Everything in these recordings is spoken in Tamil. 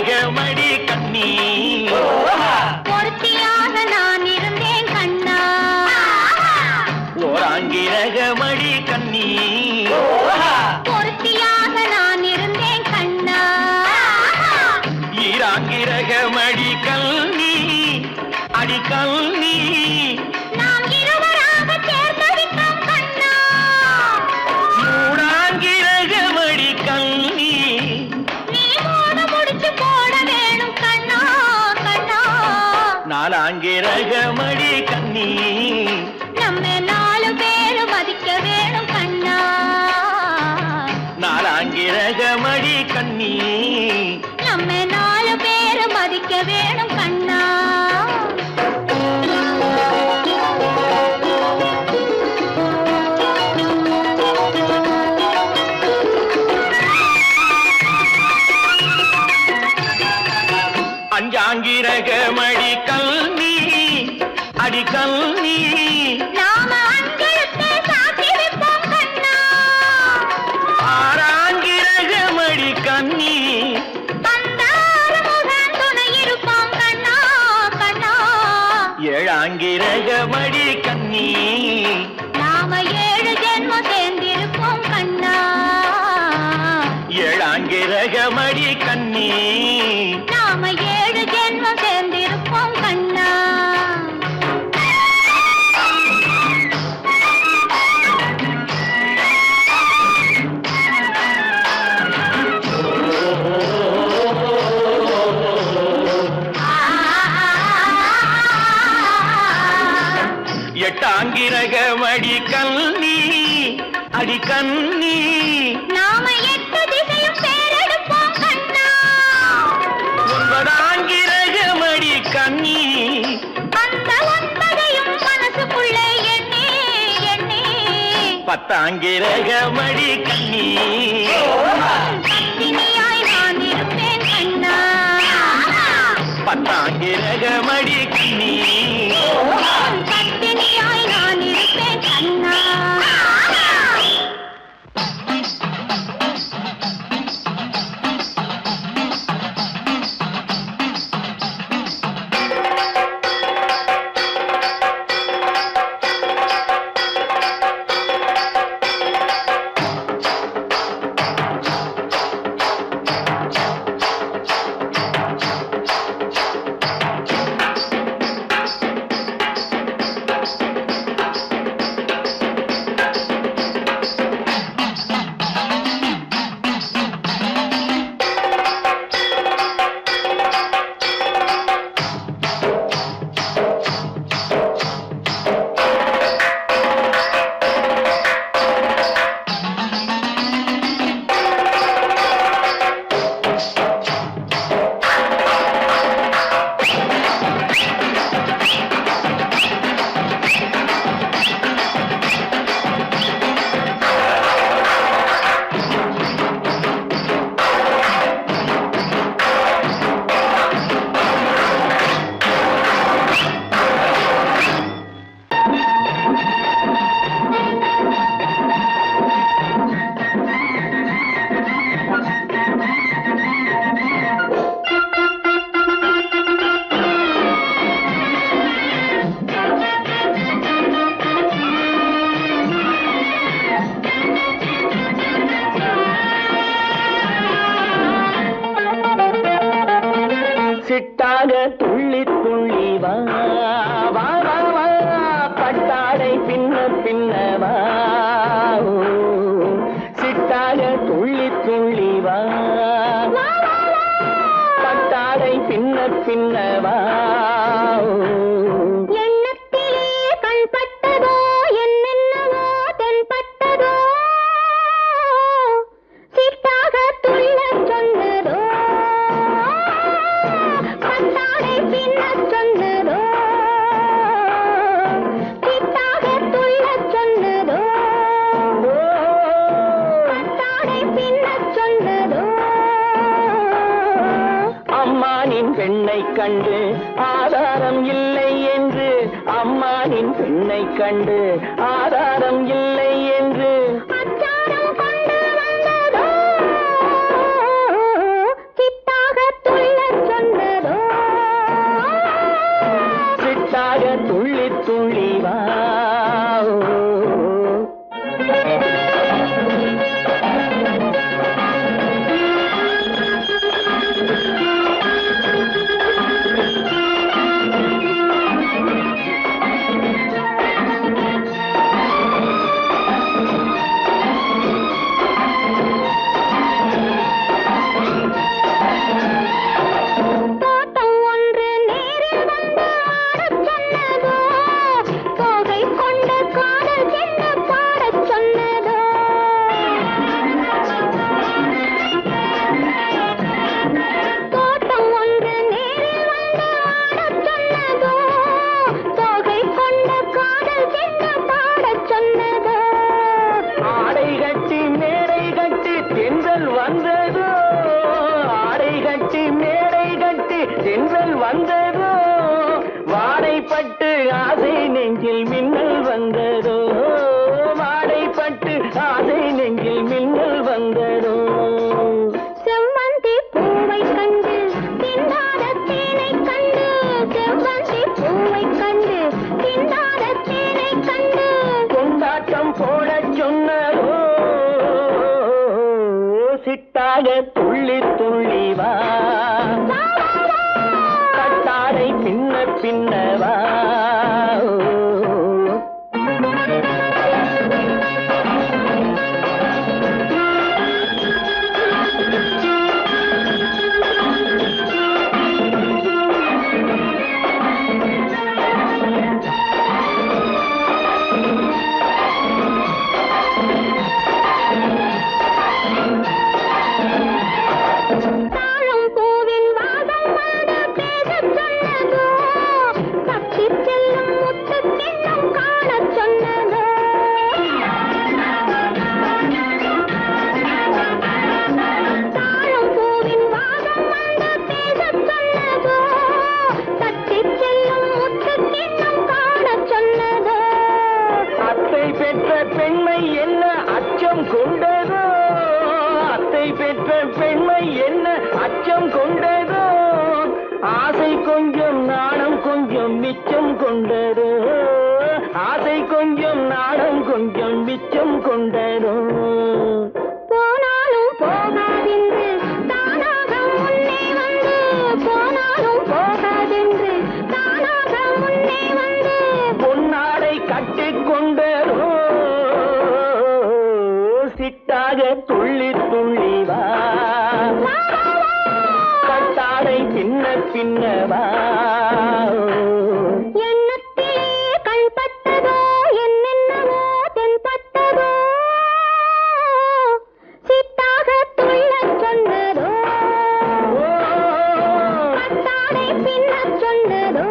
ஆங்கிரகமடி கண்ணி பொருத்தியாக நான் இருந்தேன் கண்ணா ஓர் ஆங்கிரகமடி கண்ணி பொருத்தியாக நான் இருந்தேன் கண்ணா ஈராங்கிரகமடி கண்ணி அடி கண்ணி நாம் இருவராக சேர்ந்தடித்தோம் கண்ணா மூடாங்கிரகமடி கண்ணி நீ மூட முடிச்சு போட வேணும் கண்ணா கண்ணா நாலாங்கிரகமடி கண்ணி நம்ம 4 பேரும் மதிக்க வேணும் கண்ணா நாலாங்கிரகமடி கண்ணி நம்ம 4 பேரும் மதிக்க வேணும் கண்ணா அஞ்சாங்கிரகமடி கண்ணி அடி கண்ணி நாம அஞ்செழுத்தை சாத்தி வைப்போம் கண்ணா ஆறாங்கிரகமடி கண்ணி அந்த ஆறுமுகன் துணை இருப்போம் கண்ணா கண்ணா ஏழாங்கிரகமடி கண்ணி நாம 7 ஜென்மம் சேர்ந்திருப்போம் கண்ணா ஏழாங்கிரகமடி கண்ணி நாம 7 ஜென்மம் சேர்ந்திருப்போம் கண்ணா எட்டாங்கிரகமடி கண்ணி அடி கண்ணி நாம 8 திசையும் பேரெடுப்போம் கண்ணா ஒன்பதாங்கிரகமடி கண்ணி அந்த 9ஐயும் மனசுக்குள்ளே எண்ணி எண்ணி பத்தாங்கிரகமடி கண்ணி பத்தினியாய் நான் இருப்பேன் கண்ணா பத்தாங்கிரகமடி கண்ணி பத்தினியாய் நான் இருப்பேன் கண்ணா சிட்டாக துள்ளி துள்ளி வா வா வா வா பட்டாடை பின்ன பின்னவா சிட்டாக துள்ளி துள்ளி வா பட்டாடை பின்ன பின்னவா எண்ணத்திலே கண் பட்டதோ என்னென்னவோ தென்பட்டதோ சிட்டாக துள்ள சொன்னதோ பட்டாடை பின்ன சொன்னதோ சிட்டாக துள்ள சொன்னதோ பட்டாடை பின்ன சொன்னதோ அம்மானின் பெண்ணை கண்டு ஆதாரம் இல்லை என்று அம்மானின் பெண்ணை கண்டு ஆதாரம் இல்லை என்று அச்சாரம் கொண்டு வந்ததோ சித்தாக துள்ள சிட்டாக துள்ளி துள்ளி வா கட்டாடை பின்ன பின்னவா பெண்மை என்ன அச்சம் கொண்டதோ அத்தை பெற்ற பெண்மை என்ன அச்சம் கொண்டதோ ஆசை கொஞ்சம் நாணம் கொஞ்சம் மிச்சம் கொண்டதோ ஆசை கொஞ்சம் நாணம் கொஞ்சம் மிச்சம் கொண்டதோ போனாலும் போகாதென்று தானாக முன்னே வந்து போனாலும் போகாதென்று தானாக முன்னே வந்து பொன்னாடை கட்டிக்கொண்டதோ சிட்டாக துள்ளி துள்ளி வா கட்டாடை பின்ன பின்னவா எண்ணத்திலே கண்பட்டதோ என்னென்னவோ தென்பட்டதோ சிட்டாக துள்ளச் சொன்னதோ கட்டாடை பின்னச் சொன்னதோ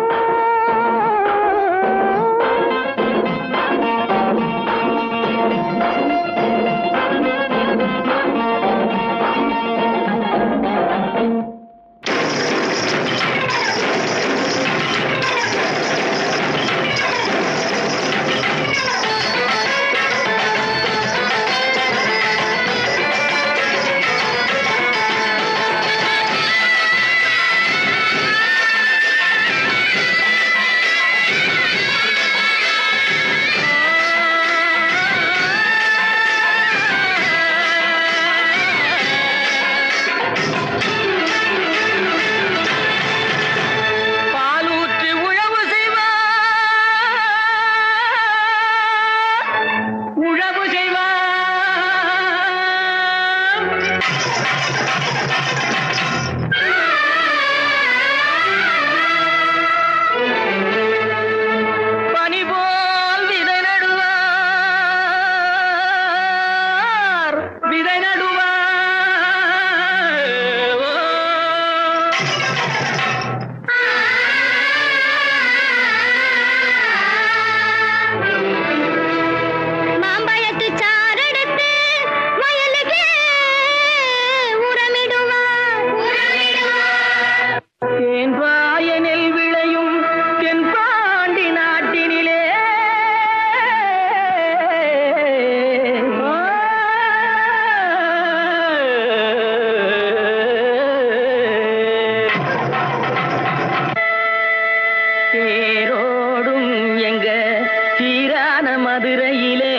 மதுரையிலே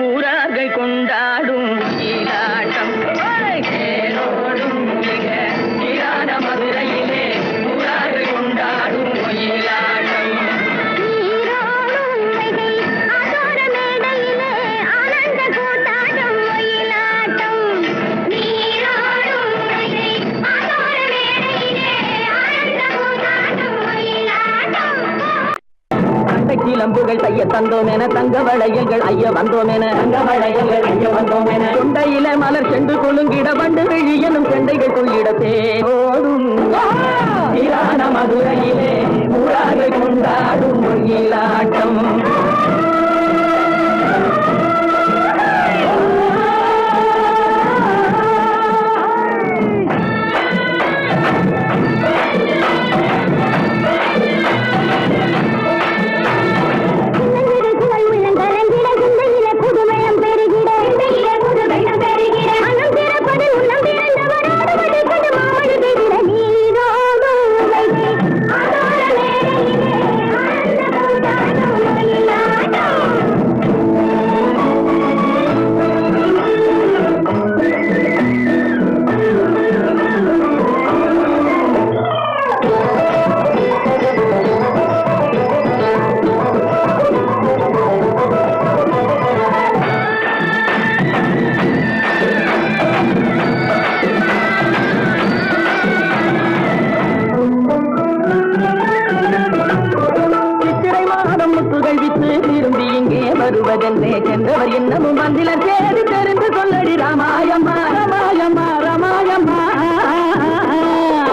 ஊரார்கள் கொண்டாடும் ஈலாட்டம் மதுரையிலே ஊரார்கள் கொண்டாடும் ஈலாட்டம் கிளம்புகள் தைய தந்தோம் என தங்க வளையல்கள் ஐய வந்தோம் என தங்க வளையல்கள் ஐய வந்தோம் என கொண்டையில மலர் சென்று கொழுங்கிட வண்டு விழி எனும் செண்டைகள் கொள்ளிட தேடும் மதுரையிலே ஊராக கொண்டாடும் மொழியிலாட்டம் ஆனந்த சென்றவர் இன்னமும் வந்தில தேடி தெரிந்து சொல்லடி ராமாயம்மா ராமாயம்மா ராமாயம்மா ராமாயம்மா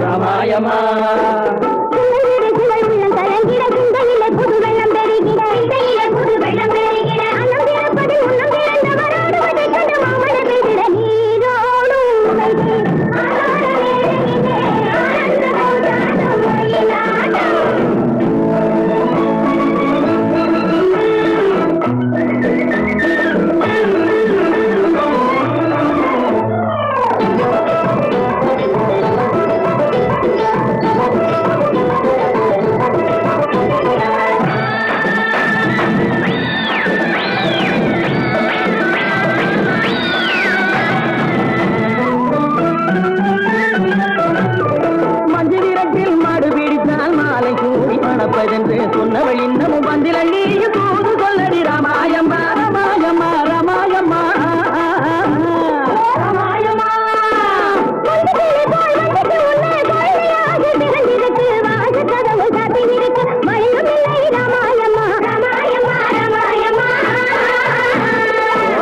ராமாயம்மா சொன்னவள் இன்னமும் வந்தில நீயும் தூது சொல்லடி ராமாயம்மா ராமாயம்மா ராமாயம்மா ராமாயம்மா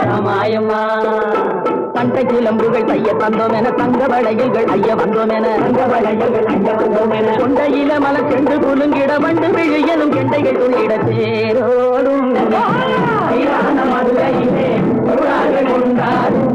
ராமாயம்மா தண்டை கிளம்புகள் தைய தந்தோம் என தங்க வளையல்கள் ஐய வந்தோம் என தங்க வளையல்கள் ஐய வந்தோம் என கொண்டையில மலை சென்று குலுங்கிட வண்டு விழியலும் கெண்டைகள் துள்ளிட தேரோடும் மதுரையிலே கொண்டாடும்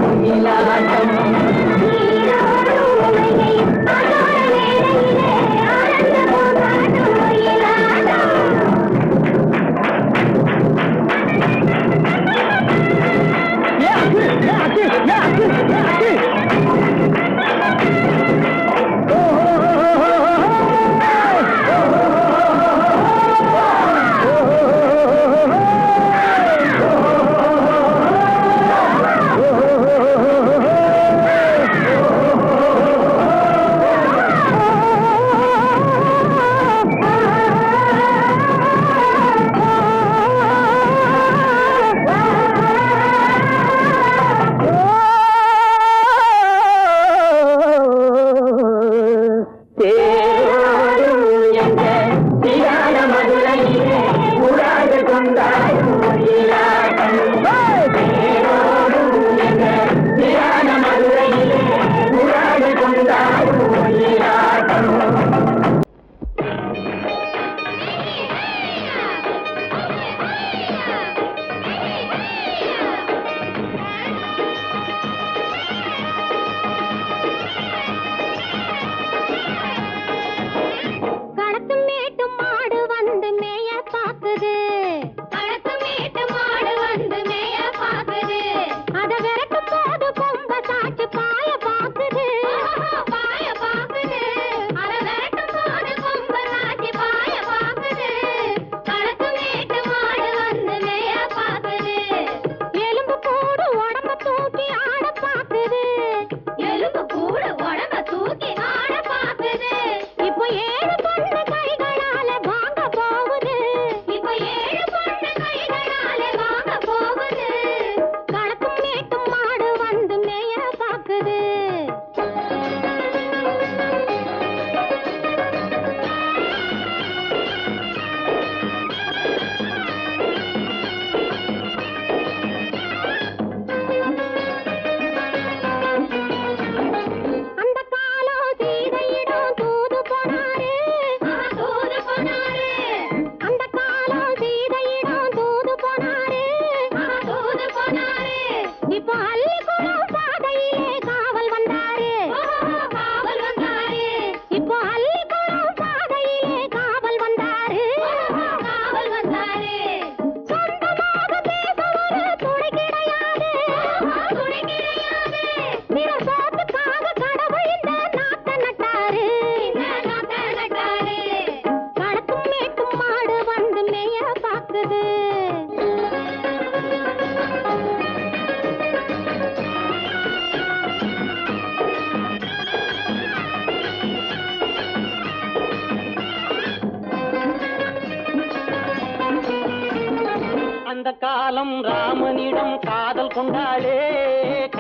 காலம் ராமனிடம் காதல் கொண்டாளே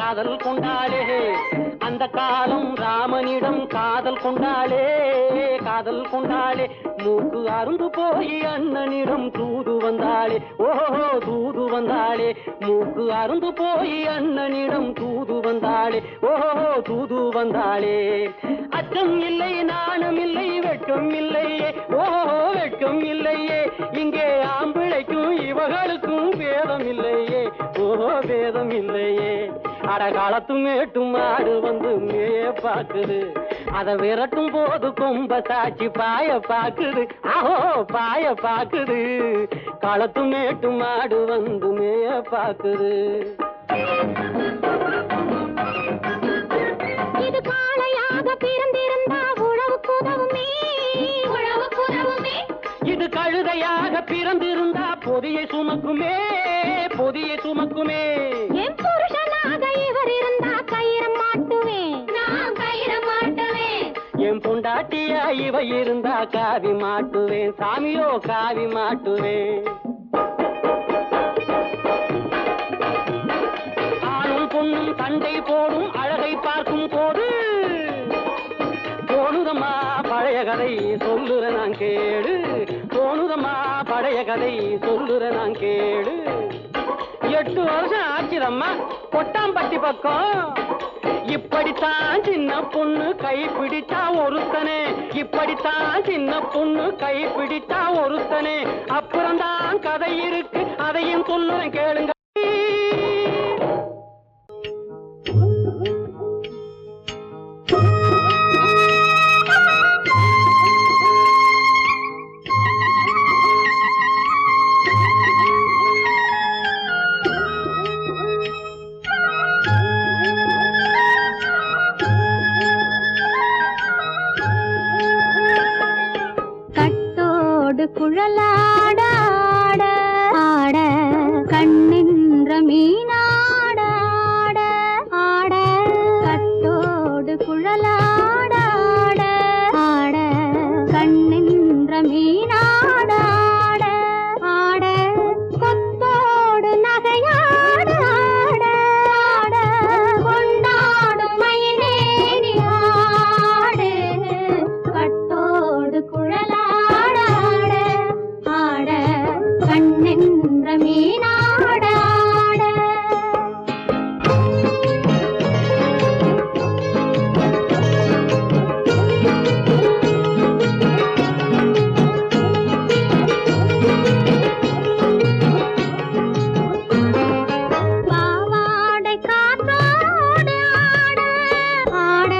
காதல் கொண்டாளே அந்த காலம் ராமனிடம் காதல் கொண்டாளே காதல் கொண்டாளே மூக்கு அருந்து போய் அண்ணனிடம் தூது வந்தாளே ஓஹோ தூது வந்தாளே மூக்கு அருந்து போய் அண்ணனிடம் தூது வந்தாளே ஓஹோ தூது வந்தாளே அச்சம் இல்லை நாணம் இல்லை வெட்கம் இல்லையே ஓஹோ வெட்கம் இல்லையே இங்கே ஆம்பிளைக்கும் இவர்களுக்கும் பேதம் இல்லையே ஓஹோ பேதம் இல்லையே அடகாலத்தும் மேட்டும் மாடு வந்து மேய பாக்குது அத விரட்டும் போது கொம்ப சாட்சி பாய பாக்குது ஆஹோ பாய பாக்குது களத்தும் மேட்டும் மாடு வந்து மேய பாக்குது இது காளையாக பிறந்திருந்தா உழவுக்கு உதவுமே உழவுக்கு உதவுமே இது கழுதையாக பிறந்திருந்தா பொதியை சுமக்குமே பொதியை சுமக்குமே என் புருஷனாக இவர் இருந்தா கயிறம் மாட்டுவேன் நான் கயிறம் மாட்டுவேன் என் பொண்டாட்டியா இவ இருந்தா காவி மாட்டுவேன் சாமியோ காவி மாட்டுவேன் ஆணும் பொண்ணும் சண்டை போடும் அழகை பார்க்கும் போது தோணுதம்மா பழைய கதை சொல்லுற நான் கேடு தோணுதம்மா பழைய கதை சொல்லுற நான் கேடு 8 வருஷம் ஆச்சுதம்மா கொட்டாம்பட்டி பக்கம் இப்படித்தான் சின்ன பொண்ணு கை பிடிச்சா ஒருத்தனே இப்படித்தான் சின்ன பொண்ணு கை பிடிச்சா ஒருத்தனே அப்புறம்தான் கதை இருக்கு அதையும் சொல்லுறேன் கேளுங்க குழலாட ஆட ஆட கண்ணின்ற மீனாட ஆட ஆட கட்டோடு குழலாட ஆட ஆட கண்ணின்ற மீனாட ஆட ஆட கொத்தோடு நகையாட ஆட ஆட கொண்டாடும் மயிலேறி ஆடு கட்டோடு குழலாட கண்ணென்ற மீனாட பாவாடை காத்தோடு ஆட ஆட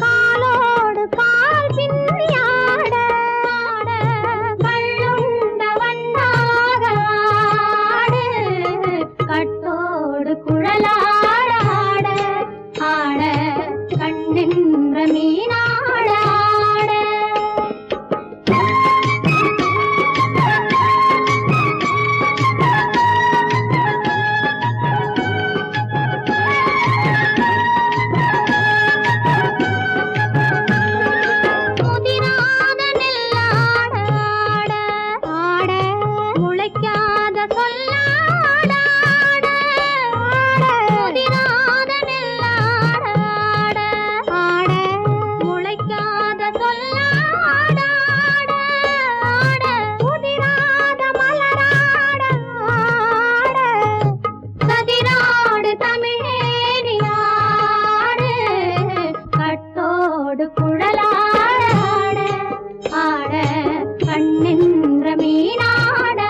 காலோடு கால் பின்னி ஆட ஆட கள்ளுண்ட வண்ணாக ஆடு கட்டோடு குழலாட ஆட ஆட கண்ணென்ற மீனாட ஆட முதிராத நெல்லாட ஆட ஆட முளைக்காத சொல்லாட ஆட ஆட முதிராத நெல்லாட ஆட ஆட முளைக்காத சொல்லாட ஆட ஆட முதிராத மலராட ஆட கதிராடு தமிழேறி ஆடு கட்டோடு குழலாட ஆட கண்ணென்ற மீனாட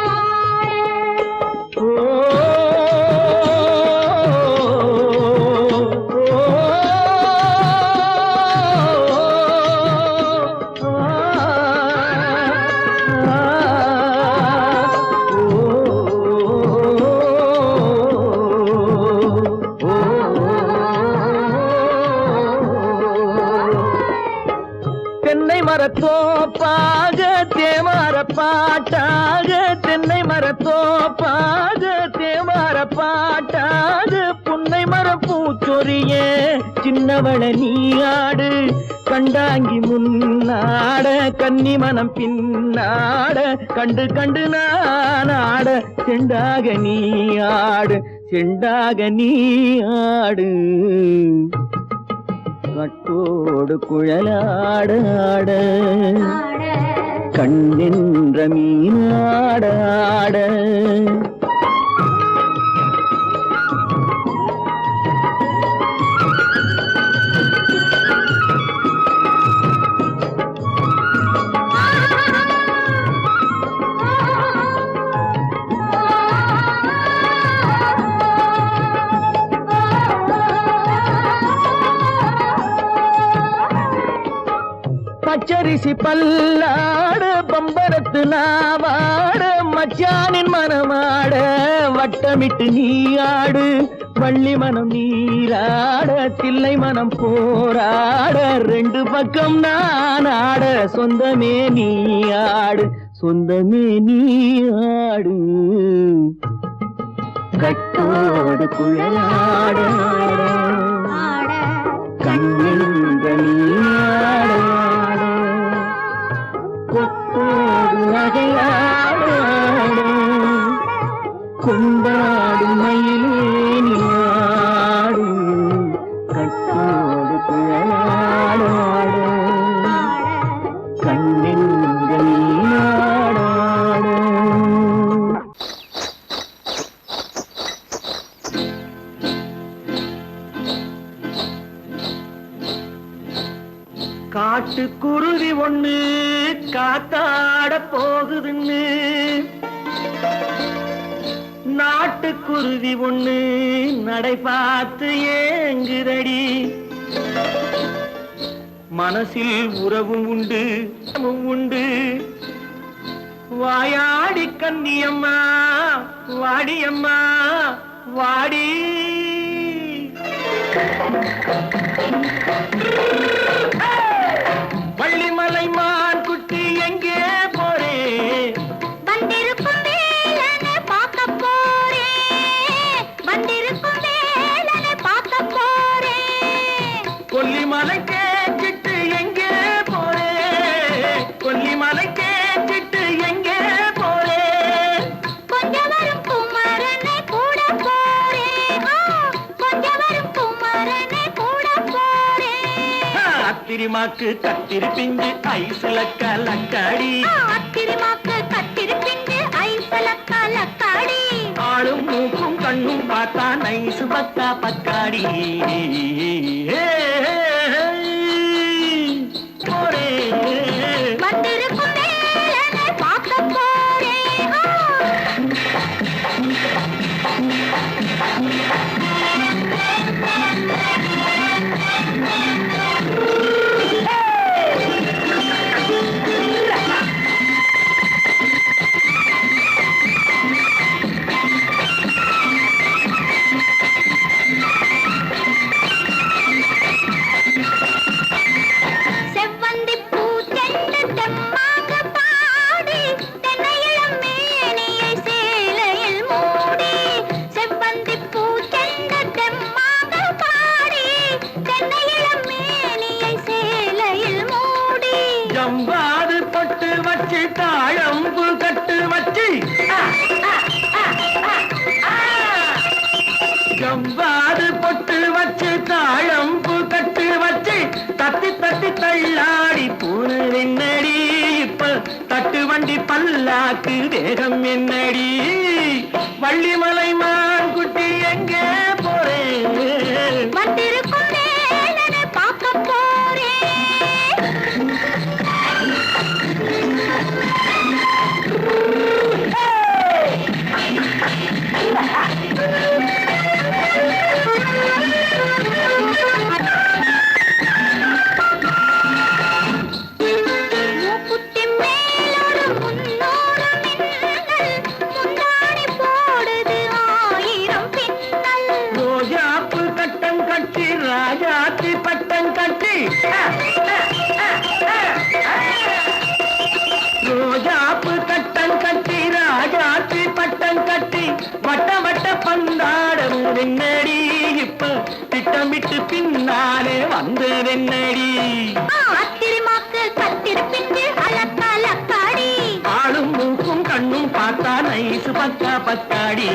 தென்னை மரத்தோப்பாக தேமார பாட்டாக தென்னை மரத்தோப்பாக தேமார பாட்டாக புன்னை மரப்பூச்சொரிய சின்னவள நீயாடு கண்டாங்கி முன்னாட கன்னி மனம் பின்னாட கண்டு கண்டு நானாட செண்டாக நீயாடு செண்டாக நீ ஆடு கட்டோடு குழலாட ஆட கண்ணென்ற மீனாட ஆட பச்சரிசி பல்லாட பம்பரத்து நாவாட மச்சானின் மனமாட வட்டமிட்டு நீ ஆடு வள்ளி மனம் நீராட தில்லை மனம் போராட ரெண்டு பக்கம் நான் ஆட சொந்தமே நீ ஆடு சொந்தமே நீ ஆடு கட்டோடு குழலாட கண்ணின்ற நீயாட கொத்தோடு நகையாட கொண்டாடு மயிலே நீயாடு கட்டோடு குழலாட கண்ணின்ற நீயாட காட்டுக்குருவி ஒண்ணு காத்தாட போகுதுன்னு நாட்டுக்குருவி ஒண்ணு நடை பார்த்து ஏங்குதடி மனசில் உறவும் உண்டு உண்டு வாயாடி கன்னியம்மா வாடியம்மா வாடி வள்ளிமலை மான் குட்டி எங்கே போறே வந்திருக்கும் வேலனை பார்க்க போறேன் வந்திருக்கும் வேலனை பார்க்க போறேன் கொல்லிமலை கேட்டுட்டு எங்கே போறே கொல்லிமலை கேட்டுட்டு எங்கே போறே கொஞ்சம் வரும் குமரனை கூட போறேன் கொஞ்சம் வரும் குமரனை கூட போறேன் அத்திரிமாக்கு கத்திரி பிஞ்சு ஐசுல கலக்காடி அத்திரிமாக்கு கத்திரி பிஞ்சு ஐசுல கலக்காடி ஆளும் மூக்கும் கண்ணும் பார்த்தா நைசு பக்கா பக்காடி போரே வந்திருக்கும் வேலனை பார்க்க போறேன் செவ்வந்தி பூச்செண்டு தெம்மாக பாடி தென்னையிளம் மேனியை சேலையில் மூடி செவ்வந்தி பூச்செண்டு தெம்மாக பாடி தென்னையிளம் மேனியை சேலையில் மூடி ஜம்பாது பொட்டு வச்சு தாழம்பு கட்டு வச்சு ஜம்பாது பொட்டு வச்சு தாழம்பு கட்டு வச்சு தட்டி தட்டி தள்ளாடி பூனு என்னடி இப்ப தட்டு வண்டி பல்லாக்கு வேகம் என்னடி வள்ளிமலை மான் குட்டி எங்கே போறேன் வந்திருக்கும் வேலனை பார்க்க போறேன் மூக்குத்தி மேலோடு முன்னோடு மின்னல் முந்தாணி போடுது ஆயிரம் பின்னல் ரோஜாப்பு கட்டம் கட்டி ராஜாத்தி பட்டம் கட்டி ரோஜாப்பு கட்டம் கட்டி ராஜாத்தி பட்டம் கட்டி வட்ட வட்ட பந்தாடம் வெண்ணடி இப்ப திட்டமிட்டு பின்னாலே வந்து வெண்ணடி அத்திரிமாக்கு கத்திரி பிஞ்சு அலக்காடி ஆளும் மூக்கும் கண்ணும் பார்த்தா நைசு பக்கா பக்காடி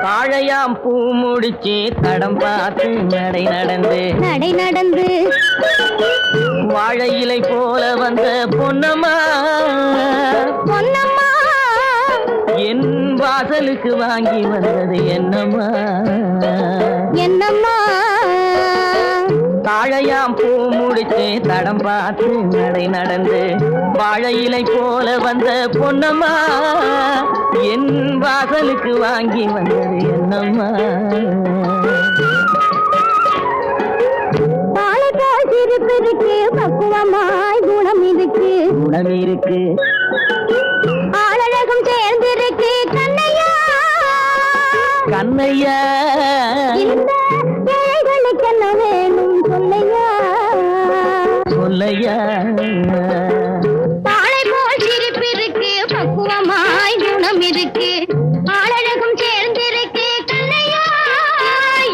தாழையாம் பூ முடிச்சு தடம் பார்த்து நடை நடந்து வாழை இலை போல வந்த பொன்னம்மா என் வாசலுக்கு வாங்கி வந்தது என்னம்மா தாழையாம் பூ முடிச்சு தடம் பார்த்து நடை நடந்து வாழை இலை போல வந்த பொன்னம்மா என் வாசலுக்கு வாங்கி வந்தது என்னம்மா இருக்கு பக்குவமாய் குணம் இருக்கு ஆளழகும் சேர்ந்திருக்கு கண்ணையா இந்த ஏழைகளுக்கு என்ன வேணும் சொல்லையா தாளை போல் இருக்கு ஆளழகும் சேர்ந்திருக்கு கண்ணையா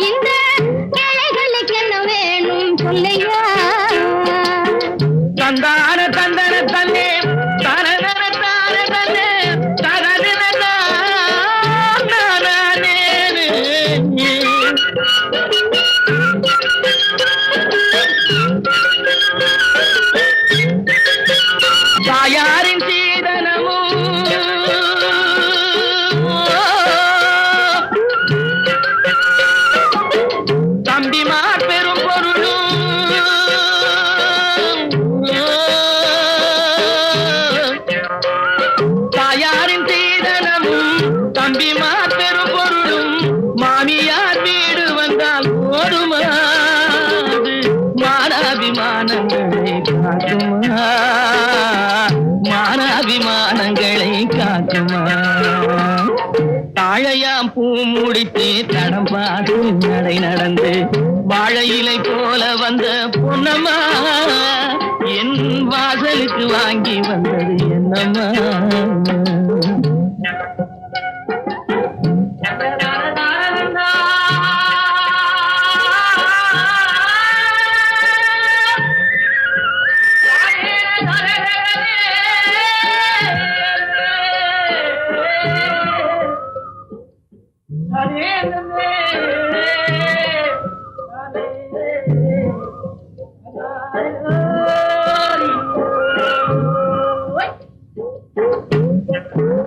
இந்த ஏழைகளுக்கு என்ன வேணும் சொல்லையா தந்தான தந்தன தன்னே தரதன தார தன்னே தரதன தானே தாயாரின் சீதனமும் தம்பிமார் பெரும் பொருளும் தாயாரின் சீதனமும் தம்பிமார் பெரும் பொருளும் மாமியார் வீடு வந்தால் போதுமா மானாபிமானங்களை காக்குமா மானாபிமானங்களை காக்குமா தாழையாம் பூ முடித்து தடம் பார்த்து நடை நடந்து வாழை இலை போல வந்த பொன்னம்மா என் வாசலுக்கு வாங்கி வந்தது என்னம்மா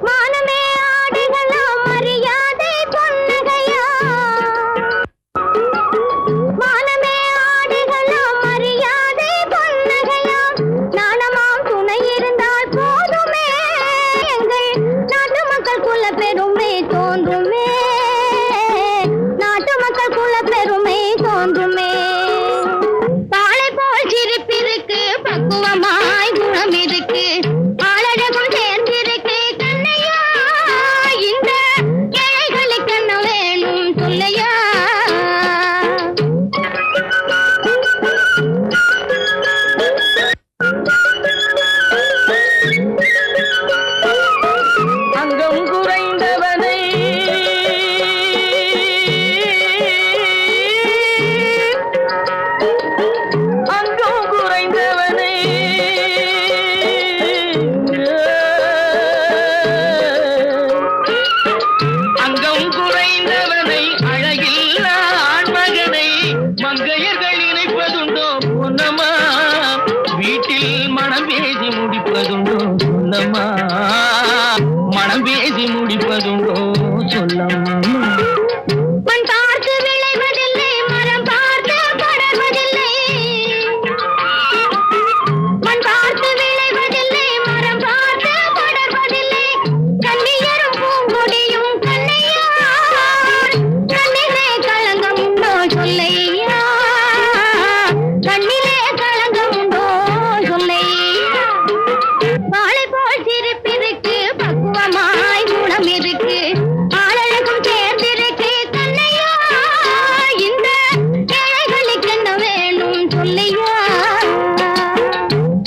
மானமே ஆடுகளாம் மரியாதை பொன்னகையா மானமே ஆடுகளாம் மரியாதை பொன்னகையா நாணமாம் துணை இருந்தால் போதுமே எங்கள் நாட்டு மக்கள் குல பெருமை தோன்றுமே நாட்டு மக்கள் குல பெருமை தோன்றுமே பாலை போல் சிரிப்பிருக்கு பக்குவமாய் குணம் இருக்கு ஆளழகும் சேர்ந்திருக்கு கண்ணையா இந்த ஏழைகளுக்கு என்ன வேணும் சொல்லையா அங்கம் குறைந்தவனை அங்கம் குறைந்தவனை அங்கம் குறைந்தவனை அழகில்ல ஆண்மகனை மங்கையர்கள் நினைப்பதுண்டோ பொன்னம்மா வீட்டில் மனம் பேசி முடிப்பதுண்டோ சொல்லம்மா மனம் பேசி முடிப்பதுண்டோ சொல்லம்மா மண் பார்த்து விளைவதில்லை மரம் பார்த்து படர்வதில்லை மண் பார்த்து விளைவதில்லை மரம் பார்த்து படர்வதில்லை கண்ணியரும் பூங்கொடியும் கண்ணையா கண்ணிலே களங்கம் உண்டோ சொல்லையா கண்ணிலே களங்கம் உண்டோ சொல்லையா வாழை போல் சிரிப்பிருக்கு பக்குவமாய் குணம் இருக்கு ஆளழகும் சேர்ந்திருக்கு கண்ணையா இந்த ஏழைகளுக்கு என்ன வேணும் சொல்லையா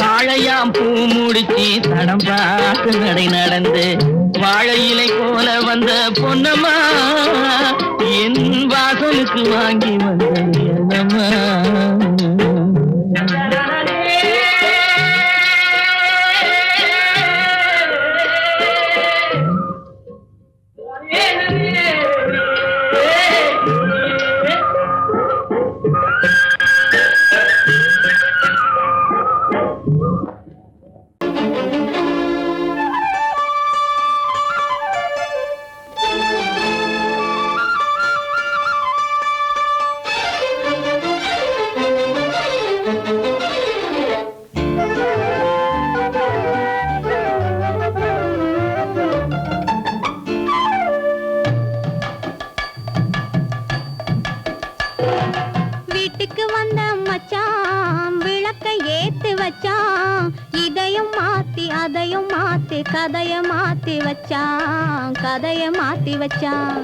தாழையாம் பூ முடிச்சு தடம் பார்த்து நடை நடந்து வாழை இலை போல வந்த பொன்னம்மா என் வாசலுக்கு வாங்கி வந்தது என்னம்மா வீட்டுக்கு வந்த மச்சான் விளக்கை ஏத்து வச்சான் இதையும் மாத்தி அதையும் மாத்தி கதைய மாத்தி வச்சான் கதைய மாத்தி வச்சான்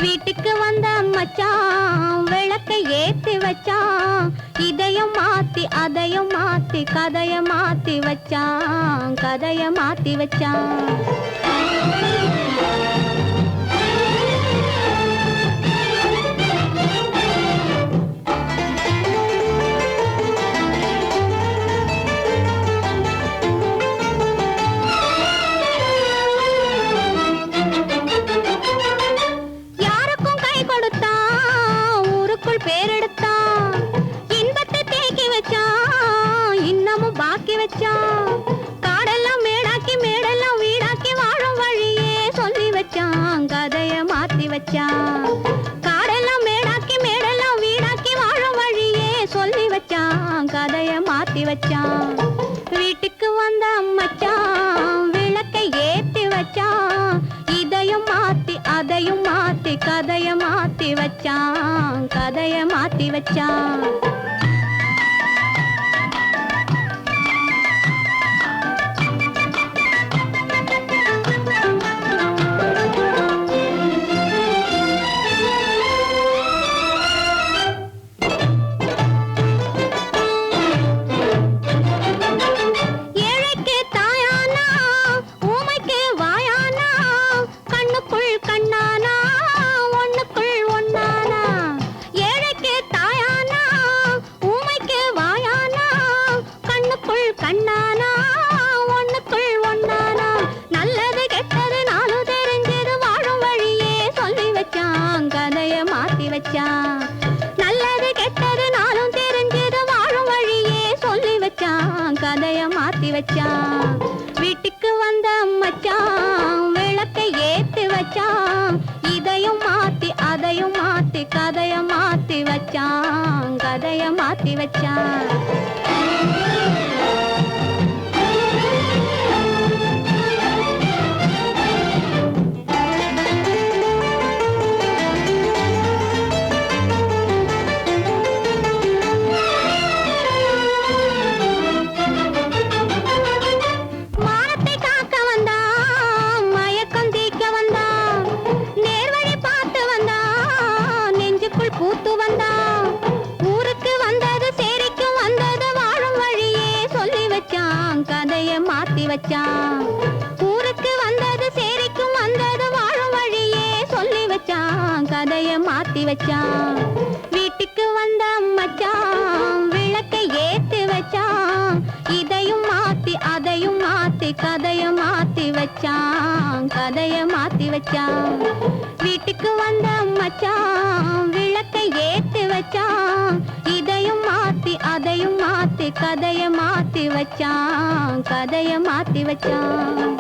வீட்டுக்கு வந்த மச்சான் விளக்கை ஏத்தி வச்சான் இதையும் மாத்தி அதையும் மாத்தி கதைய மாத்தி வச்சான் கதைய மாத்தி வச்சான் வச்சான் கதைய மாத்தி வச்சான் காடெல்லாம் மேடாக்கி மேடெல்லாம் வீடாக்கி வாழும் வழியே சொல்லி வச்சான் கதைய மாத்தி வச்சான் வீட்டுக்கு வந்த மச்சான் விளக்கை ஏத்தி வச்சான் இதையும் மாத்தி அதையும் மாத்தி கதைய மாத்தி வச்சான் கதைய மாத்தி வச்சான் நல்லது கெட்டது நாளும் தெரிஞ்சது வாழும் வழியே சொல்லி வச்சான் கதைய மாத்தி வச்சான் வீட்டுக்கு வந்த மச்சான் விளக்கை ஏத்தி வச்சான் இதையும் மாத்தி அதையும் மாத்தி கதைய மாத்தி வச்சான் கதைய மாத்தி வச்சான் பூத்து வந்தான் ஊருக்கு வந்தது சேரிக்கும் வந்தது வாழும் வழியே சொல்லி வச்சான் கதைய மாத்தி வச்சான் ஊருக்கு வந்தது சேரிக்கும் வந்தது வாழும் வழியே சொல்லி வச்சான் கதைய மாத்தி வச்சான் வீட்டுக்கு வந்த மச்சான் விளக்கை ஏத்தி வச்சான் இதையும் மாத்தி அதையும் மாத்தி கதைய மாத்தி வச்சான் கதைய மாத்தி வச்சான் வீட்டுக்கு வந்த மச்சான் விளக்கை ஏத்தி வச்சான் இதையும் மாத்தி அதையும் மாத்தி கதைய மாத்தி வச்சான் கதைய மாத்தி வச்சான்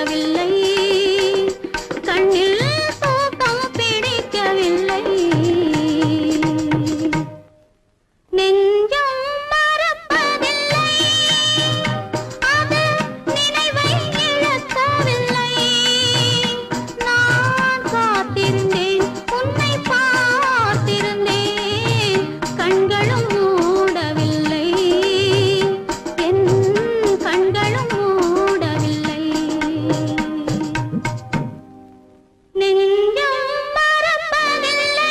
மூடவில்லை கண்ணில் தூக்கம் பிடிக்கவில்லை நெஞ்சம் மறப்பதில்லை அது நினைவை இழக்கவில்லை நான் காத்திருந்தேன் உன்னை பார்த்திருந்தேன் கண்களும் மூடவில்லை என் கண்களும் மூடவில்லை நெஞ்சம் மறப்பதில்லை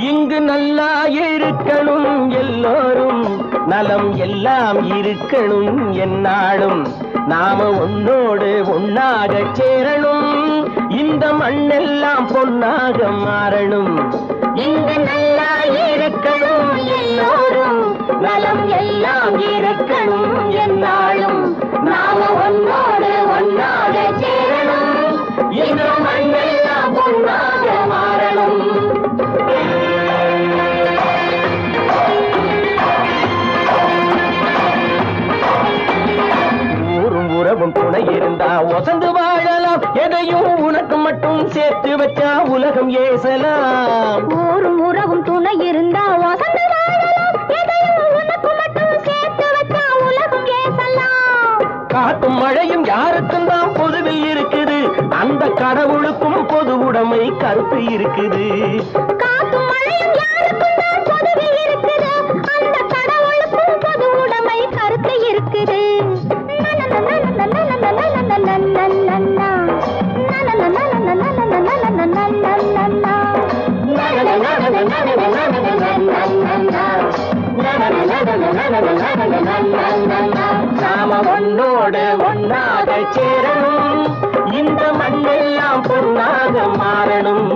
இங்கு நல்லா இருக்கணும் எல்லோரும் நலம் எல்லாம் இருக்கணும் என்னாலும் நாம ஒன்னோடு ஒன்னாக சேரணும் இந்த மண்ணெல்லாம் பொன்னாக மாறணும் இங்கு நல்லா இருக்கணும் எல்லோரும் நலம் எல்லாம் இருக்கணும் என்னாலும் நாம ஒன்னோடு ஒன்னாக சேரணும் இந்த மண்ணெல்லாம் பொன்னாக மாறணும் ஊரும் உறவும் துணை இருந்தா ஒசந்து வாழலாம் எதையும் உனக்கு மட்டும் சேர்த்து வச்சா உலகம் ஏசலாம் ஊரும் உறவும் துணை இருந்தா வசந்து வாழலாம் எதையும் உனக்கு மட்டும் சேர்த்து வச்சா உலகம் ஏசலாம் காட்டும் மழையும் யாருக்கும் தான் பொதுவில் இருக்குது அந்த கடவுளுக்கும் பொது உடைமை கருத்து இருக்குது காத்தும் மழையும் யாருக்கும் தான் பொதுவில் இருக்குது அந்த கடவுளுக்கும் பொது உடைமை கருத்து இருக்குது நாம ஒன்னோடு ஒன்னாக சேரணும் இந்த மண்ணெல்லாம் பொன்னாக மாறணும்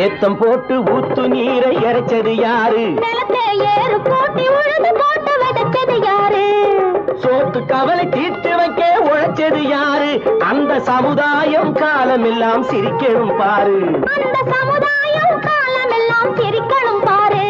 ஏத்தம் போட்டு ஊத்து நீரை இறைச்சது யாரு நிலத்தை ஏறு போட்டி உழுது போட்டு விதைச்சது யாரு சோத்து கவலை தீர்த்து வைக்க உழைச்சது யாரு அந்த சமுதாயம் காலமெல்லாம் சிரிக்கணும் பாரு அந்த சமுதாயம் காலமெல்லாம் சிரிக்கணும் பாரு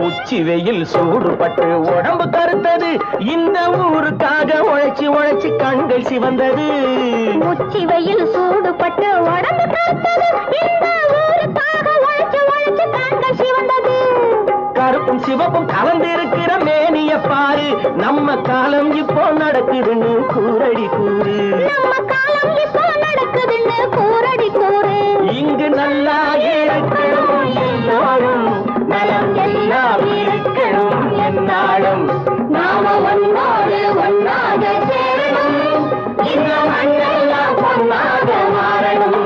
உச்சி வெயில் சூடுபட்டு உடம்பு கருத்தது இந்த ஊருக்காக உழைச்சு உழைச்சு கண்கள் சிவந்தது உச்சி வெயில் சூடுபட்டு உடம்பு கருத்தது இந்த ஊருக்காக உழைச்சு உழைச்சு கண்கள் சிவந்தது கருப்பும் சிவப்பும் கலந்திருக்கிற மேனிய பாரு நம்ம காலம் இப்போ நடக்குதுன்னு கூரடி கூறு நம்ம காலம் இப்போ நடக்குதுன்னு கூரடி கூறு இங்கு நல்லா இருக்கணும் எல்லோரும் நலம் எல்லாம் இருக்கணும் என்னாலும் நாம ஒன்னோடு ஒன்னாக சேரணும் இந்த மண்ணெல்லாம் பொன்னாக மாறணும்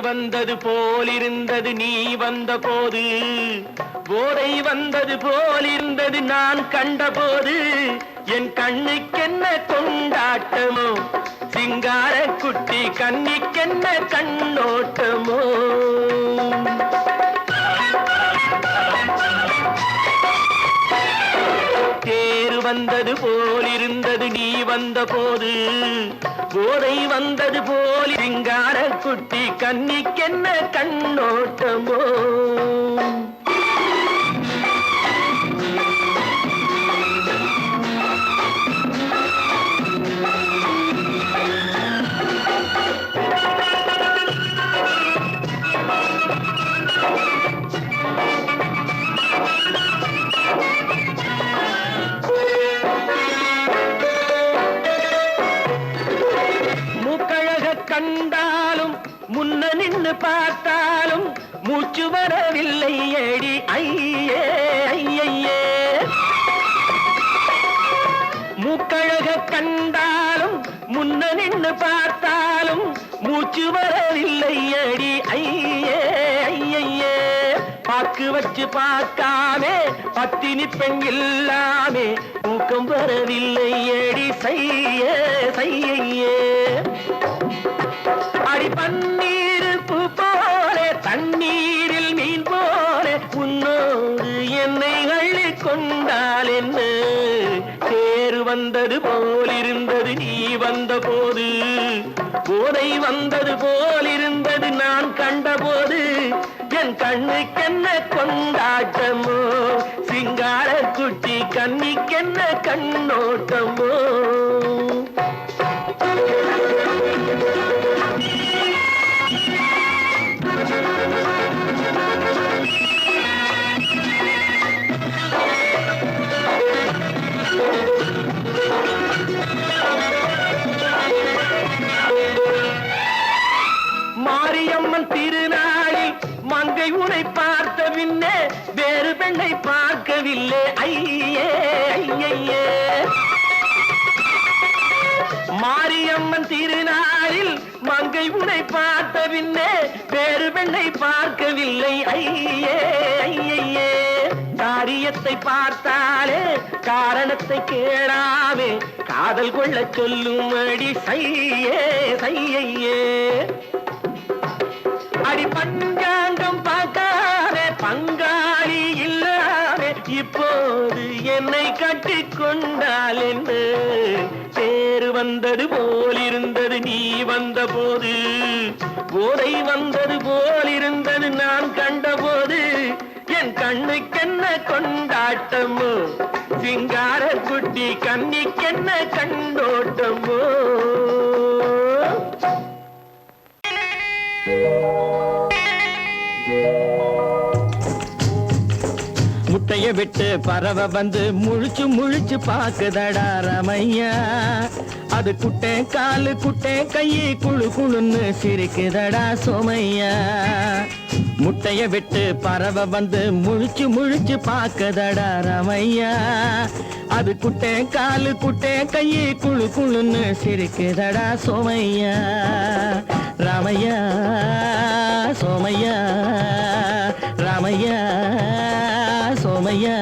வந்தது போலிருந்தது நீ வந்த போது, போதை வந்தது போலிருந்தது நான் கண்டபோது, என் கண்ணுக்கென்ன கொண்டாட்டமோ, சிங்கார குட்டி கண்ணிக்கென்ன கண்ணோட்டமோ. தேர் வந்தது போலிருந்தது நீ வந்த போது, போதை வந்தது போல் சிங்கார குட்டி கண்ணிக்கென்ன கண்ணோட்டமோ. கண்டாலும் முன்ன நின்னு பார்த்தாலும் மூச்சு வரவில்லை ஏடி ஐயே ஐயே. மூக்கழக கண்டாலும் முன்ன நின்னு பார்த்தாலும் மூச்சு வரவில்லை ஏடி ஐயே ஐயே. பாக்கு வச்சு பார்க்காமே பத்தினி பெண் இல்லாமே தூக்கம் வரவில்லை ஏடி செய்ய செய்யே. அடி பன்னீர் பூ போலே தண்ணீரில் மீன் போலே உன்னோடு என்னை அள்ளி கொண்டால் என்ன. தேர் வந்தது போலிருந்தது நீ வந்த போது, போதை வந்தது போலிருந்தது நான் கண்டபோது, என் கண்ணுக்கென்ன கொண்டாட்டமோ, சிங்கார குட்டி கண்ணிக்கென்ன கண்ணோட்டமோ. மாரியம்மன் திருநாளில் மங்கை உனை பார்த்த பின்னே வேறு பெண்ணை பார்க்கவில்லை ஐயே ஐயே. மாரியம்மன் திருநாளில் மங்கை உனை பார்த்த பின்னே வேறு பெண்ணை பார்க்கவில்லை ஐயே ஐயே. காரியத்தை பார்த்தாலே காரணத்தை கேளாமே காதல் கொள்ள சொல்லும்படி செய்யே செய்யே. அடி பஞ்சாங்கம் பார்க்காதே பங்காளி இல்லாமே இப்போது என்னை கட்டி கொண்டால் என்ன. தேர் வந்தது போலிருந்தது நீ வந்த போது, போதை வந்தது போலிருந்தது நான் கண்டபோது, என் கண்ணுக்கென்ன கொண்டாட்டமோ, சிங்கார குட்டி கண்ணிக்கென்ன கண்டோட்டமோ. முட்டைய விட்டு பறவை வந்து முழிச்சு முழிச்சு பாக்குதடா ரமையா. அது குட்டே காலு குட்டே கையை குழு குழுன்னு சிரிக்குதடா சோமையா. முட்டைய விட்டு பறவை வந்து முழிச்சு முழிச்சு பாக்குதடா ரமையா. அது குட்டே காலு குட்டே கையை குழு குழுன்னு சிரிக்குதடா சோமையா. ராமையா சோமையா ராமையா சோமையா.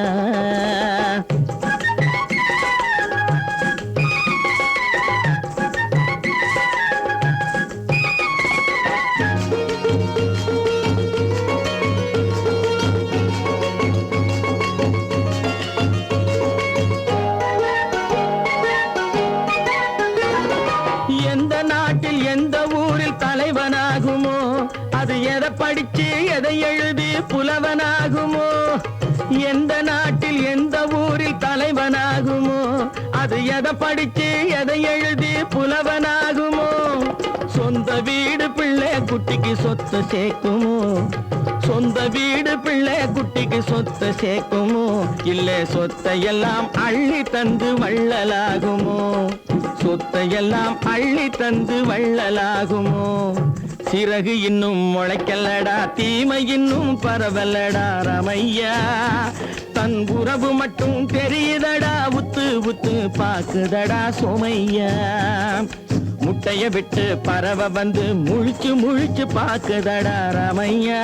எந்த நாட்டில் எந்த ஊரில் தலைவனாகுமோ, அது எதை படிச்சு எதை எழுதி புலவனாகுமோ. எந்த நாட்டில் எந்த ஊரில் தலைவனாகுமோ, அது எதை படிச்சு எதை எழுதி புலவனாகுமோ. சொந்த வீடு பிள்ளை குட்டிக்கு சொத்து சேர்க்குமோ, சொந்த வீடு பிள்ளை குட்டிக்கு சொத்து சேர்க்குமோ. இல்ல சொத்தையெல்லாம் அள்ளி தந்து வள்ளலாகுமோ, சொத்தையெல்லாம் அள்ளி தந்து வள்ளலாகுமோ. சிறகு இன்னும் முளைக்கல்லடா தீமை இன்னும் பரவலடா ரமையா. தன் உறவு மட்டும் தெரியுதடா உத்து உத்து பாக்குதடா சோமையா. முட்டைய விட்டு பறவை வந்து முழிச்சு முழிச்சு பாக்குதடா ராமையா.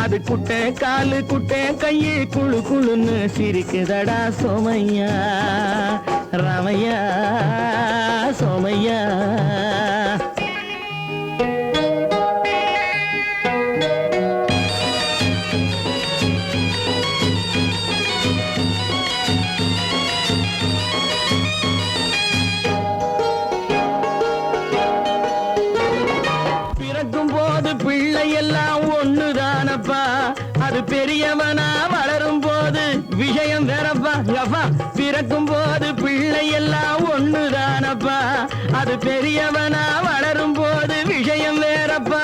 அது குட்டை காலு குட்டை கையு குழு குழுன்னு சிரிக்குதடா சோமையா. ராமையா சோமையா. எல்லாம் ஒண்ணுதானப்பா, அது பெரியவனா வளரும் போது விஷயம் வேறப்பா. அப்பா பிறக்கும் போது பிள்ளை எல்லாம் ஒண்ணுதானப்பா, அது பெரியவனா வளரும் போது விஷயம் வேறப்பா.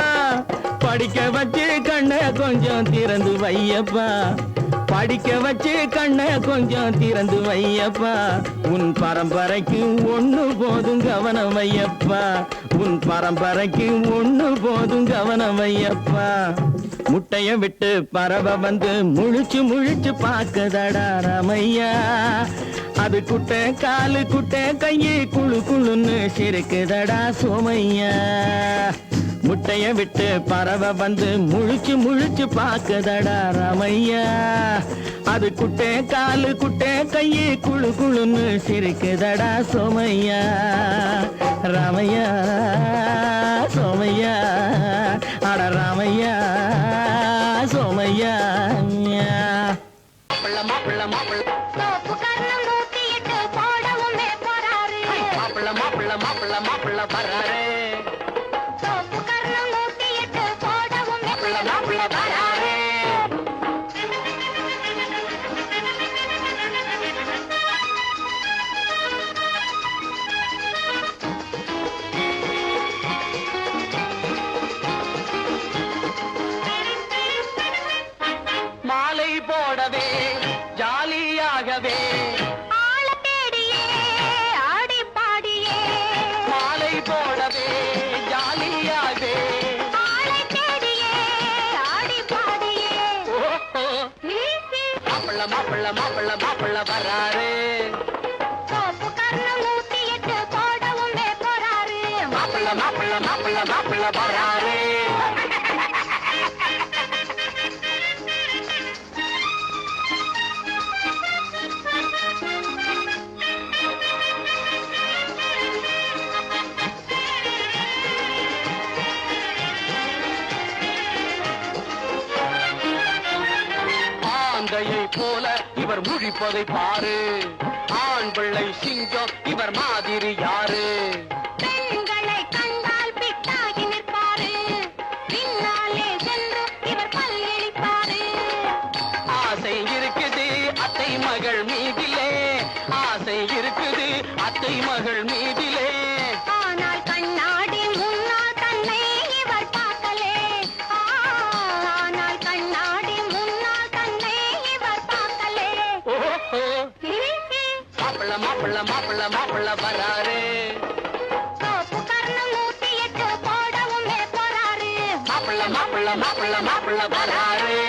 படிக்க வச்சு கண்ண கொஞ்சம் திறந்து வையப்பா, படிக்க வச்சு கண்ண கொஞ்சம் திறந்து வையப்பா. உன் பரம்பரைக்கு ஒண்ணு போதும் கவனம் வையப்பா, உன் பரம்பரைக்கு ஒண்ணு போதும் கவனம் வையப்பா. முட்டைய விட்டு பறவை வந்து முழிச்சு முழிச்சு பாக்குதடா ராமையா. அது குட்டை காலு குட்டை கையு குழு குழுன்னு சிரிக்குதடா சோமையா. முட்டைய விட்டு பறவை வந்து முழிச்சு முழிச்சு பாக்குதடா ராமையா. அது குட்டை காலு குட்டை கையு குழு குழுன்னு சிரிக்குதடா சோமையா. ராமையா சோமையா. அட ராமையா சோமையா. மாப்பிள்ள மாப்பிள்ள மாப்பிள்ள மாப்பிள்ள மாப்பிள்ள வர்றாரு. மாலை போடவே ஜாலியாகவே ஆள தேடியே ஆடி பாடியே, மாலை போடவே ஜாலியாகவே ஆள தேடியே ஆடி பாடியே. மாப்பிள்ள மாப்பிள்ள மாப்பிள்ள மாப்பிள்ள வர்றாரு. சோப்பு கர்ணம் 108 போடவும் போறாரு. மாப்பிள்ள மாப்பிள்ள மாப்பிள்ள மாப்பிள்ள வர்றாரு. ஆந்தையை போல இவர் முழிப்பதை பாரு, ஆண் பிள்ளை சிங்கம் இவர் மாதிரி யாரு. பெண்களை கண்டால் பிட்டாகி நிற்பாரு, பின்னாலே சென்று இவர் பல்லிழிப்பாரு. ஆசை இருக்குது அத்தை மகள் மீதிலே, ஆசை இருக்குது அத்தை மகள் மீதிலே. ஆனால் கண்ணாடி முன்னால் தன்னை இவர் பார்க்கலே. ஆனால் கண்ணாடி முன்னால் தன்னை இவர் பார்க்கலே. ஓஹோ மாப்பிள்ள மாப்பிள்ள மாப்பிள்ள மாப்பிள்ள வராரு. சோப்பு கர்ணம் 108 போடவும் போறாரு. மாப்பிள்ள மாப்பிள்ள மாப்பிள்ள மாப்பிள்ள வராரு.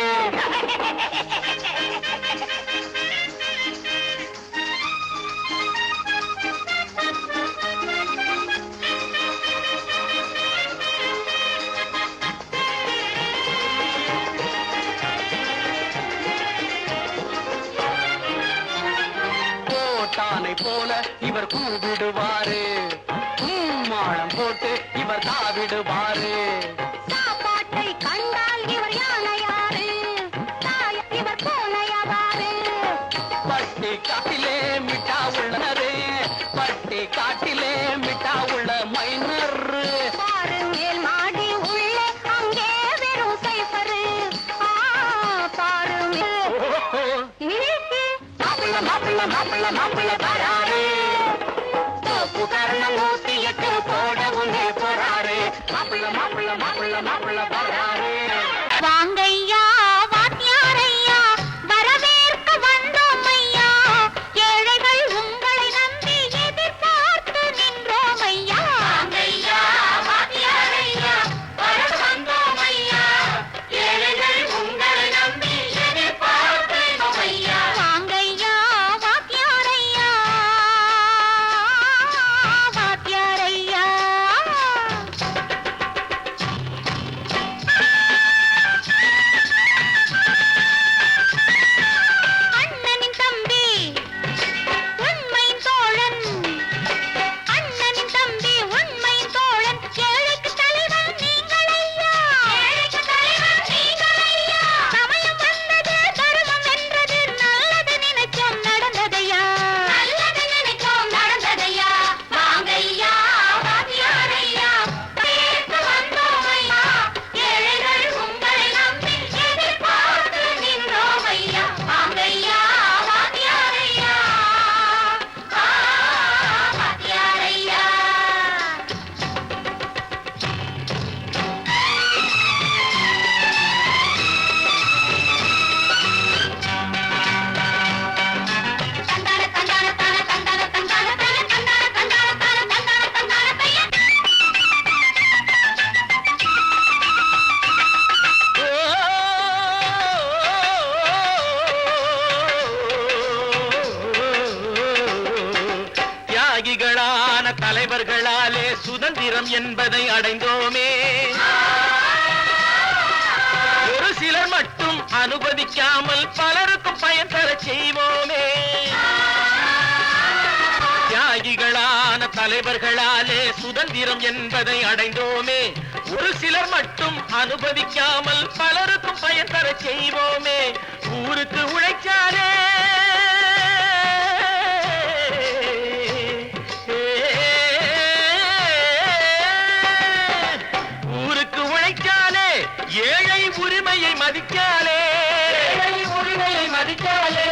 கோட்டானை போல இவர் கூவிடுவாரு, மாளம் போட்டு இவர் தாவிடுவாரு. சாப்பாட்டை கண்டால் இவர் யானையாரு, இவர் பூனையாவாரு. பட்டி காட்டிலே மிட்டா உள்ளது, பட்டி காட்டிலே மிட்டா உள்ள மைனர். பாரு மேல் மாடி உள்ளே அங்கே வெறும் சைஃபரு. பாரு மாப்பிள்ள மாப்பிள்ள மாப்பிள்ள மாப்பிள்ள வராரு. தோப்பு கரணம் 108 போடவும் போறாரு. மாப்பிள்ள மாப்பிள்ள மாப்பிள்ள மாப்பிள்ள வராரு. வாங்கையா வாத்தியாரையா, வரவேற்க வந்தோம் ஐயா. ஏழைகள் உங்களை நம்பி எதிர்பார்த்து நின்றோம் ஐயா. வாங்கையா வாத்தியாரையா, வரவேற்க வந்தோம் ஐயா. ஏழைகள் உங்களை நம்பி எதிர்பார்த்தோம் ஐயா. வாங்கையா வாத்தியாரையா, வாத்தியாரையா. சுதந்திரம் என்பதை அடைந்தோமே ஒரு சிலர் மட்டும் அனுமதிக்காமல் பலருக்கும் பயன் தர செய்வோமே தியாகிகளான தலைவர்களாலே சுதந்திரம் என்பதை அடைந்தோமே ஒரு சிலர் மட்டும் அனுமதிக்காமல் பலருக்கும் பயன் தர செய்வோமே ஊருக்கு உழைச்சாலே ஊருக்கு உழைச்சாலே ஏழை உரிமையை மதிக்காலே உரிமையை மதிக்காலே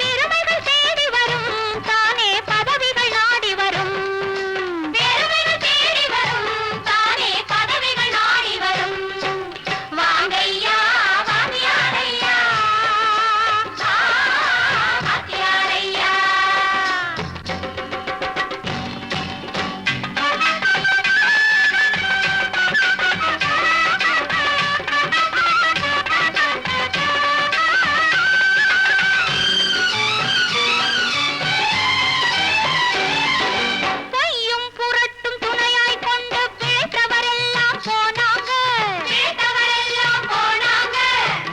பெருமைகள் தேடி வரும் தானே பதவிகள் நாடி வரும் பெருமைகள் தேடி வரும் தானே பதவிகள் நாடி வரும் வாங்கையா வாங்கியாரையா வாங்கியாரையா பொய்யும் புரட்டும் துணையாய் கொண்டு பிழைத்தவரெல்லாம் போனாங்க பிழைத்தவரெல்லாம் போனாங்க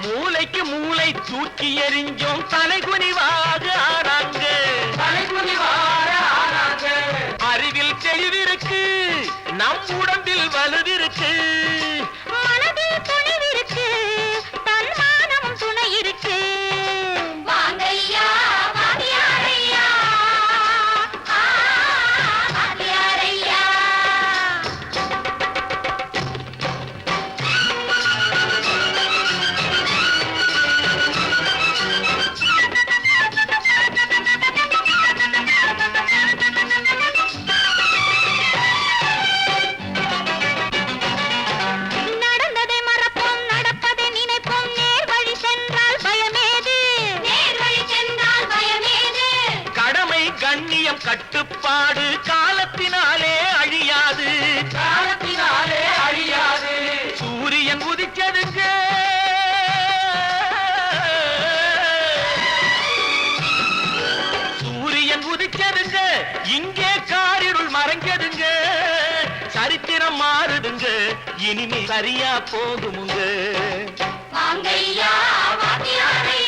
மூளைக்கு மூளை தூக்கி எறிஞ்சோம் தலைகுனிவாக ஆனாங்க அறிவில் தெளிவிருக்கு நம் உடம்பில் வலுவிருக்கு மனதில் துணிவிருக்கு தன்மானமும் துணை இருக்கு வாங்கையா வாங்கியாரையா வாங்கியாரையா நடந்ததை மறப்போம் நடப்பதை நினைப்போம் நேர் வழி சென்றால் பயமேது நேர் வழி சென்றால் பயமேது கடமை கண்ணியம் கட்டுப்பாடு காலத்தினாலே அழியாது சூரியன் உதிச்சதுங்க சூரியன் உதிச்சதுங்க இங்கே காரிருள் மறைஞ்சதுங்க சரித்திரம் மாறுதுங்க இனிமே சரியா போகுமுங்க வாங்கையா வாங்கியாரையா